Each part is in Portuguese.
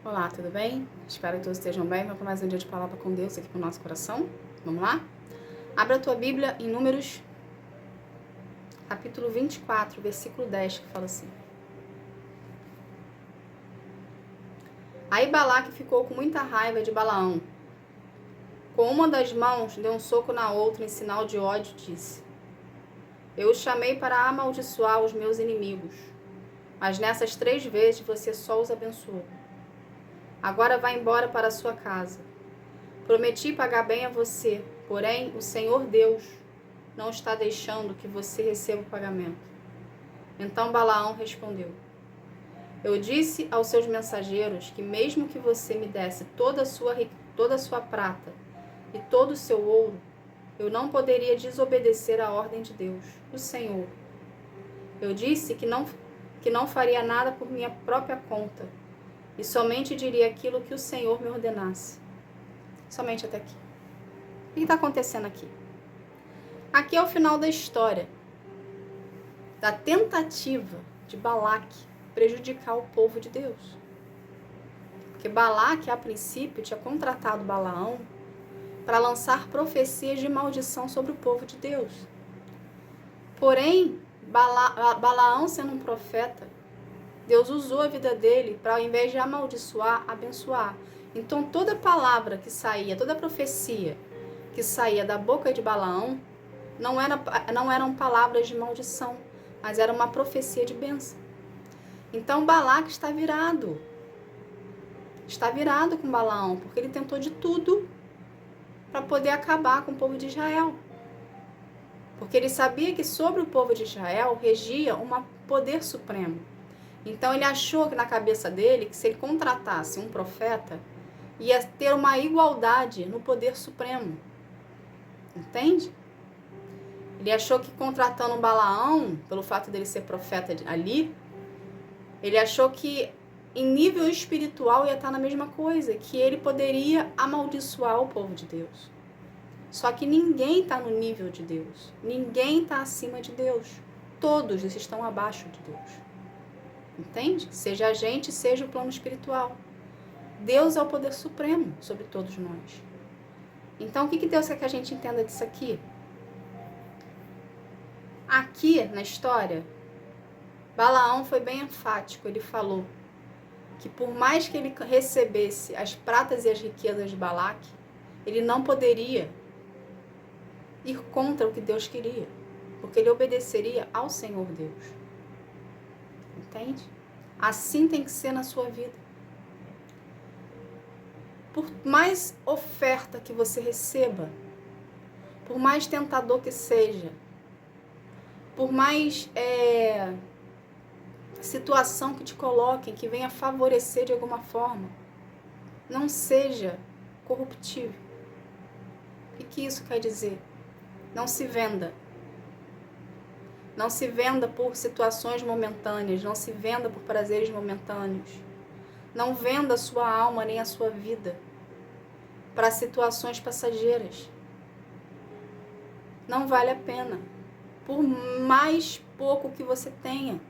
Olá, tudo bem? Espero que todos estejam bem. Vamos para mais um dia de palavra com Deus aqui para o nosso coração. Vamos lá? Abra a tua Bíblia em Números, capítulo 24, versículo 10, que fala assim. Aí Balaque ficou com muita raiva de Balaão. Com uma das mãos, deu um soco na outra em sinal de ódio e disse: Eu o chamei para amaldiçoar os meus inimigos, mas nessas 3 vezes você só os abençoou. Agora vá embora para a sua casa. Prometi pagar bem a você, porém o Senhor Deus não está deixando que você receba o pagamento. Então Balaão respondeu: Eu disse aos seus mensageiros que mesmo que você me desse toda a sua prata e todo o seu ouro, eu não poderia desobedecer à ordem de Deus, o Senhor. Eu disse que não faria nada por minha própria conta e somente diria aquilo que o Senhor me ordenasse. Somente até aqui. O que está acontecendo aqui? Aqui é o final da história, da tentativa de Balaque prejudicar o povo de Deus. Porque Balaque, a princípio, tinha contratado Balaão para lançar profecias de maldição sobre o povo de Deus. Porém, Balaão, sendo um profeta, Deus usou a vida dele para, ao invés de amaldiçoar, abençoar. Então, toda palavra que saía, toda profecia que saía da boca de Balaão, não eram palavras de maldição, mas era uma profecia de bênção. Então, Balaque está virado com Balaão, porque ele tentou de tudo para poder acabar com o povo de Israel. Porque ele sabia que sobre o povo de Israel regia um poder supremo. Então, ele achou que na cabeça dele, que se ele contratasse um profeta, ia ter uma igualdade no poder supremo. Entende? Ele achou que contratando um Balaão, pelo fato dele ser profeta ali, ele achou que em nível espiritual ia estar na mesma coisa, que ele poderia amaldiçoar o povo de Deus. Só que ninguém está no nível de Deus. Ninguém está acima de Deus. Todos estão abaixo de Deus. Entende? Seja a gente, seja o plano espiritual. Deus é o poder supremo sobre todos nós. Então, o que Deus quer que a gente entenda disso aqui? Aqui, na história, Balaão foi bem enfático. Ele falou que por mais que ele recebesse as pratas e as riquezas de Balaque, ele não poderia ir contra o que Deus queria, porque ele obedeceria ao Senhor Deus. Entende? Assim tem que ser na sua vida. Por mais oferta que você receba, por mais tentador que seja, por mais situação que te coloquem, que venha favorecer de alguma forma, não seja corruptível. O que isso quer dizer? Não se venda. Não se venda por situações momentâneas, não se venda por prazeres momentâneos. Não venda a sua alma nem a sua vida para situações passageiras. Não vale a pena. Por mais pouco que você tenha.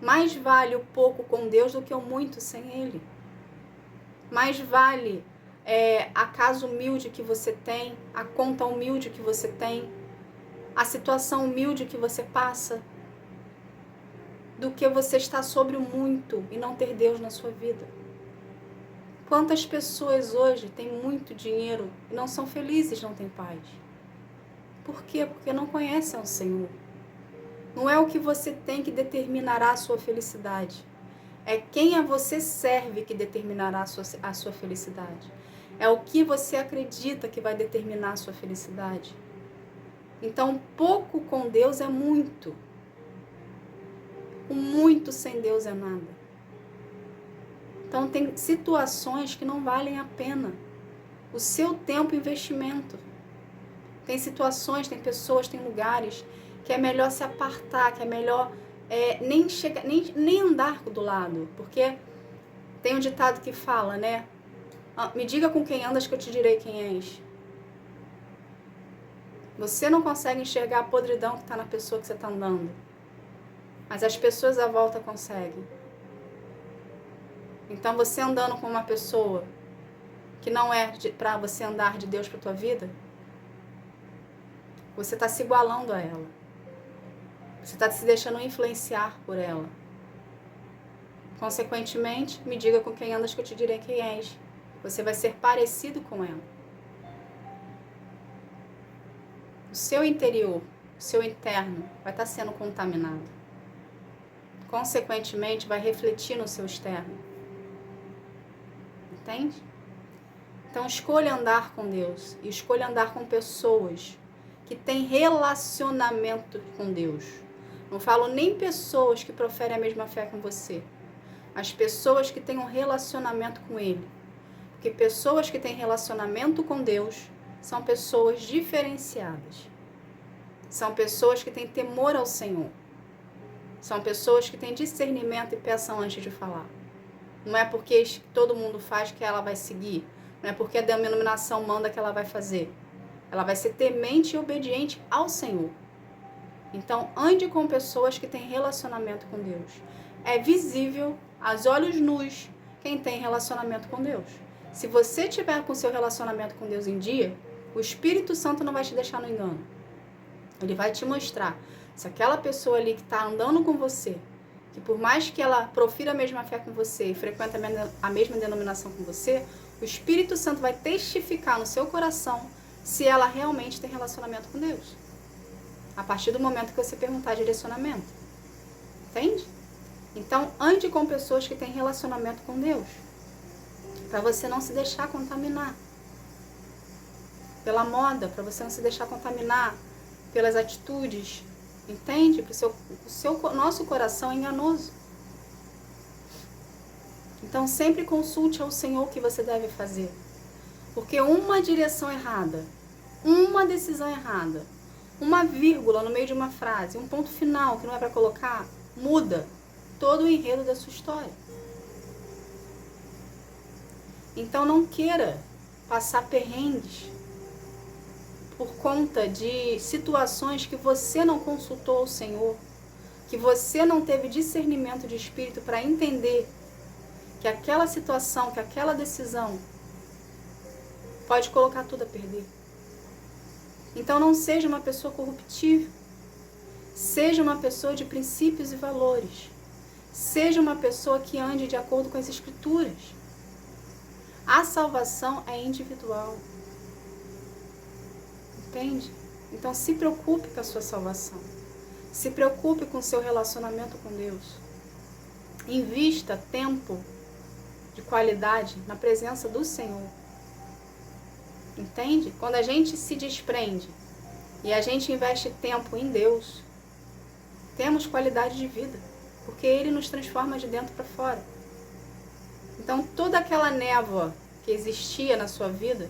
Mais vale o pouco com Deus do que o muito sem Ele. Mais vale a casa humilde que você tem, a conta humilde que você tem, a situação humilde que você passa, do que você estar sobre o muito e não ter Deus na sua vida. Quantas pessoas hoje têm muito dinheiro e não são felizes, não têm paz? Por quê? Porque não conhecem o Senhor. Não é o que você tem que determinará a sua felicidade. É quem a você serve que determinará a sua felicidade. É o que você acredita que vai determinar a sua felicidade. Então, pouco com Deus é muito. O muito sem Deus é nada. Então, tem situações que não valem a pena o seu tempo e investimento. Tem situações, tem pessoas, tem lugares que é melhor se apartar, que é melhor nem andar do lado. Porque tem um ditado que fala, né? Me diga com quem andas que eu te direi quem és. Você não consegue enxergar a podridão que está na pessoa que você está andando. Mas as pessoas à volta conseguem. Então você andando com uma pessoa que não é para você andar de Deus para tua vida, você está se igualando a ela. Você está se deixando influenciar por ela. Consequentemente, me diga com quem andas que eu te direi quem és. Você vai ser parecido com ela. O seu interior, o seu interno vai estar sendo contaminado. Consequentemente, vai refletir no seu externo. Entende? Então, escolha andar com Deus e escolha andar com pessoas que têm relacionamento com Deus. Não falo nem pessoas que proferem a mesma fé com você, mas pessoas que têm um relacionamento com Ele. Porque pessoas que têm relacionamento com Deus são pessoas diferenciadas. São pessoas que têm temor ao Senhor. São pessoas que têm discernimento e pensam antes de falar. Não é porque todo mundo faz que ela vai seguir. Não é porque a denominação manda que ela vai fazer. Ela vai ser temente e obediente ao Senhor. Então, ande com pessoas que têm relacionamento com Deus. É visível, aos olhos nus, quem tem relacionamento com Deus. Se você tiver com seu relacionamento com Deus em dia, o Espírito Santo não vai te deixar no engano. Ele vai te mostrar se aquela pessoa ali que está andando com você, que por mais que ela profira a mesma fé com você e frequenta a mesma denominação com você, o Espírito Santo vai testificar no seu coração se ela realmente tem relacionamento com Deus. A partir do momento que você perguntar direcionamento. Entende? Então, ande com pessoas que têm relacionamento com Deus. Para você não se deixar contaminar pela moda, para você não se deixar contaminar pelas atitudes. Entende? Nosso coração é enganoso. Então, sempre consulte ao Senhor o que você deve fazer. Porque uma direção errada, uma decisão errada, uma vírgula no meio de uma frase, um ponto final que não é para colocar, muda todo o enredo da sua história. Então, não queira passar perrengues por conta de situações que você não consultou o Senhor, que você não teve discernimento de espírito para entender que aquela situação, que aquela decisão pode colocar tudo a perder. Então não seja uma pessoa corruptível, seja uma pessoa de princípios e valores, seja uma pessoa que ande de acordo com as Escrituras. A salvação é individual. Entende? Então se preocupe com a sua salvação. Se preocupe com o seu relacionamento com Deus. Invista tempo de qualidade na presença do Senhor. Entende? Quando a gente se desprende e a gente investe tempo em Deus, temos qualidade de vida, porque Ele nos transforma de dentro para fora. Então toda aquela névoa que existia na sua vida,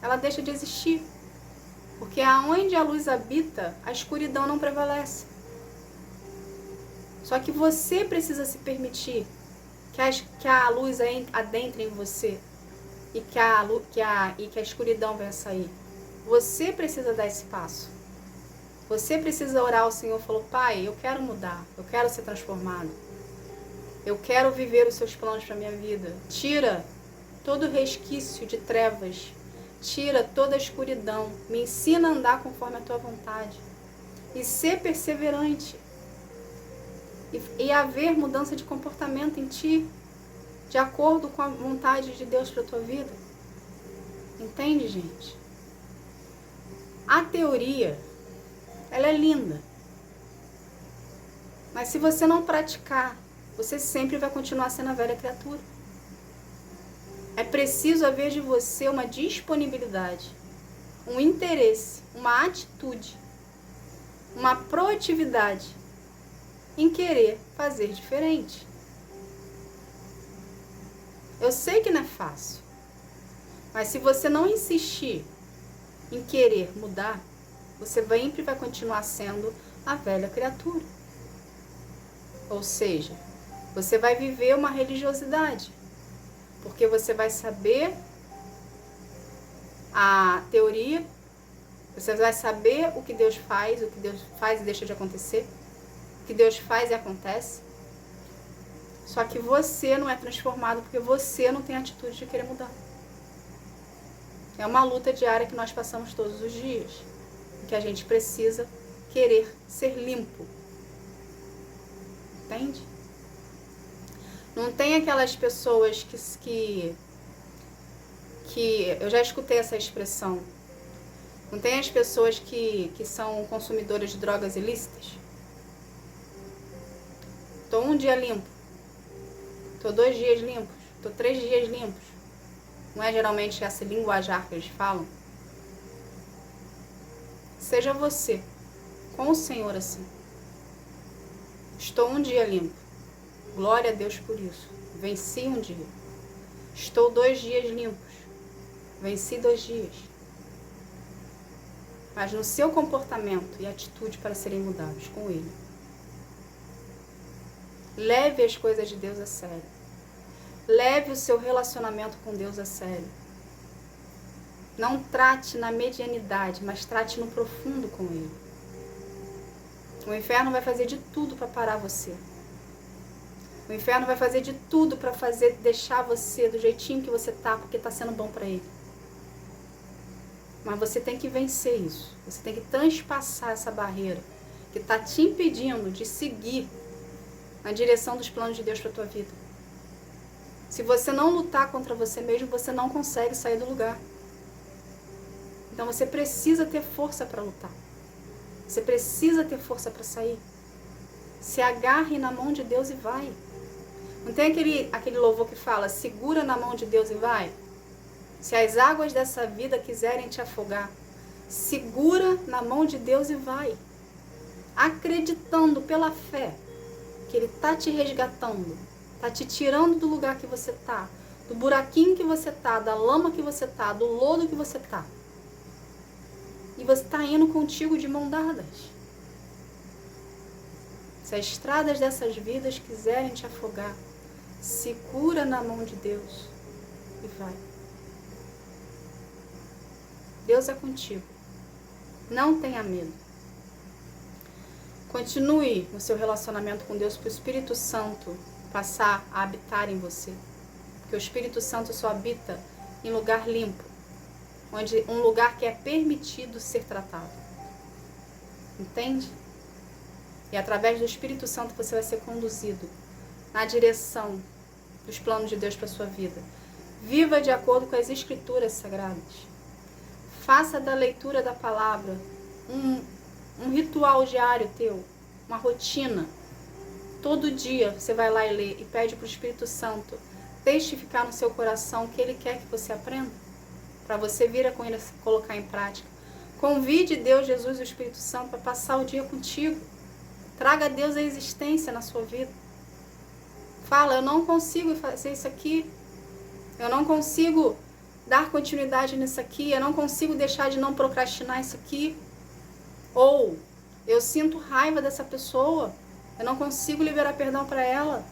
ela deixa de existir. Porque aonde a luz habita, a escuridão não prevalece. Só que você precisa se permitir que a luz adentre em você e que a escuridão venha sair. Você precisa dar esse passo. Você precisa orar ao Senhor e falar: Pai, eu quero mudar, eu quero ser transformado. Eu quero viver os seus planos para a minha vida. Tira todo resquício de trevas. Tira toda a escuridão. Me ensina a andar conforme a tua vontade. E ser perseverante. E haver mudança de comportamento em ti, de acordo com a vontade de Deus para a tua vida. Entende, gente? A teoria, ela é linda. Mas se você não praticar, você sempre vai continuar sendo a velha criatura. É preciso haver de você uma disponibilidade, um interesse, uma atitude, uma proatividade em querer fazer diferente. Eu sei que não é fácil, mas se você não insistir em querer mudar, você sempre vai continuar sendo a velha criatura. Ou seja, você vai viver uma religiosidade, porque você vai saber a teoria, você vai saber o que Deus faz e deixa de acontecer, o que Deus faz e acontece. Só que você não é transformado porque você não tem atitude de querer mudar. É uma luta diária que nós passamos todos os dias. Que a gente precisa querer ser limpo. Entende? Não tem aquelas pessoas que eu já escutei essa expressão. Não tem as pessoas que são consumidoras de drogas ilícitas? Tô um dia limpo. Tô 2 dias limpos. Tô 3 dias limpos. Não é geralmente esse linguajar que eles falam? Seja você com o Senhor assim. Estou um dia limpo. Glória a Deus por isso. Venci um dia. Estou 2 dias limpos. Venci 2 dias. Mas no seu comportamento e atitude para serem mudados com Ele. Leve as coisas de Deus a sério. Leve o seu relacionamento com Deus a sério. Não trate na medianidade, mas trate no profundo com Ele. O inferno vai fazer de tudo para parar você. O inferno vai fazer de tudo para deixar você do jeitinho que você tá, porque tá sendo bom para ele. Mas você tem que vencer isso. Você tem que transpassar essa barreira que tá te impedindo de seguir na direção dos planos de Deus para tua vida. Se você não lutar contra você mesmo, você não consegue sair do lugar. Então você precisa ter força para lutar. Você precisa ter força para sair. Se agarre na mão de Deus e vai. Não tem aquele louvor que fala, segura na mão de Deus e vai? Se as águas dessa vida quiserem te afogar, segura na mão de Deus e vai. Acreditando pela fé que Ele está te resgatando, está te tirando do lugar que você está, do buraquinho que você está, da lama que você está, do lodo que você está. E você está indo contigo de mão dadas. Se as estradas dessas vidas quiserem te afogar, segura na mão de Deus e vai. Deus é contigo. Não tenha medo. Continue no seu relacionamento com Deus para o Espírito Santo passar a habitar em você. Porque o Espírito Santo só habita em lugar limpo. Um lugar que é permitido ser tratado. Entende? E através do Espírito Santo você vai ser conduzido na direção dos planos de Deus para a sua vida. Viva de acordo com as Escrituras Sagradas. Faça da leitura da palavra um ritual diário teu, uma rotina. Todo dia você vai lá e lê e pede para o Espírito Santo testificar no seu coração o que Ele quer que você aprenda, para você vir a colocar em prática. Convide Deus, Jesus e o Espírito Santo para passar o dia contigo. Traga Deus à existência na sua vida. Fala, eu não consigo fazer isso aqui. Eu não consigo dar continuidade nisso aqui. Eu não consigo deixar de não procrastinar isso aqui. Ou, eu sinto raiva dessa pessoa. Eu não consigo liberar perdão para ela.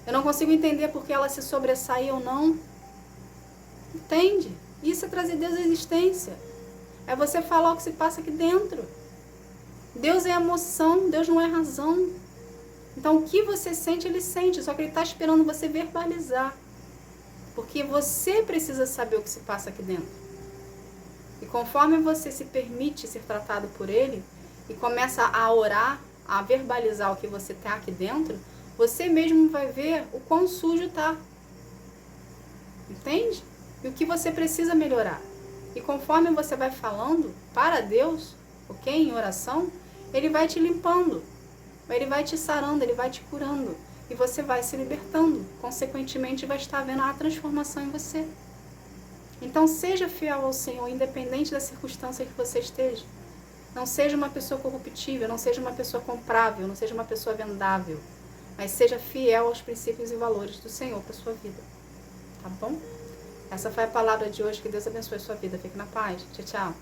Eu não consigo entender porque ela se sobressai ou não. Entende? Isso é trazer Deus à existência. É você falar o que se passa aqui dentro. Deus é emoção, Deus não é razão. Então o que você sente, Ele sente. Só que Ele está esperando você verbalizar. Porque você precisa saber o que se passa aqui dentro. E conforme você se permite ser tratado por Ele, e começa a orar, a verbalizar o que você tem aqui dentro, você mesmo vai ver o quão sujo está. Entende? E o que você precisa melhorar. E conforme você vai falando para Deus, ok? Em oração, Ele vai te limpando. Ele vai te sarando, Ele vai te curando. E você vai se libertando. Consequentemente, vai estar vendo a transformação em você. Então, seja fiel ao Senhor, independente da circunstância que você esteja. Não seja uma pessoa corruptível, não seja uma pessoa comprável, não seja uma pessoa vendável. Mas seja fiel aos princípios e valores do Senhor para a sua vida. Tá bom? Essa foi a palavra de hoje. Que Deus abençoe a sua vida. Fique na paz. Tchau, tchau.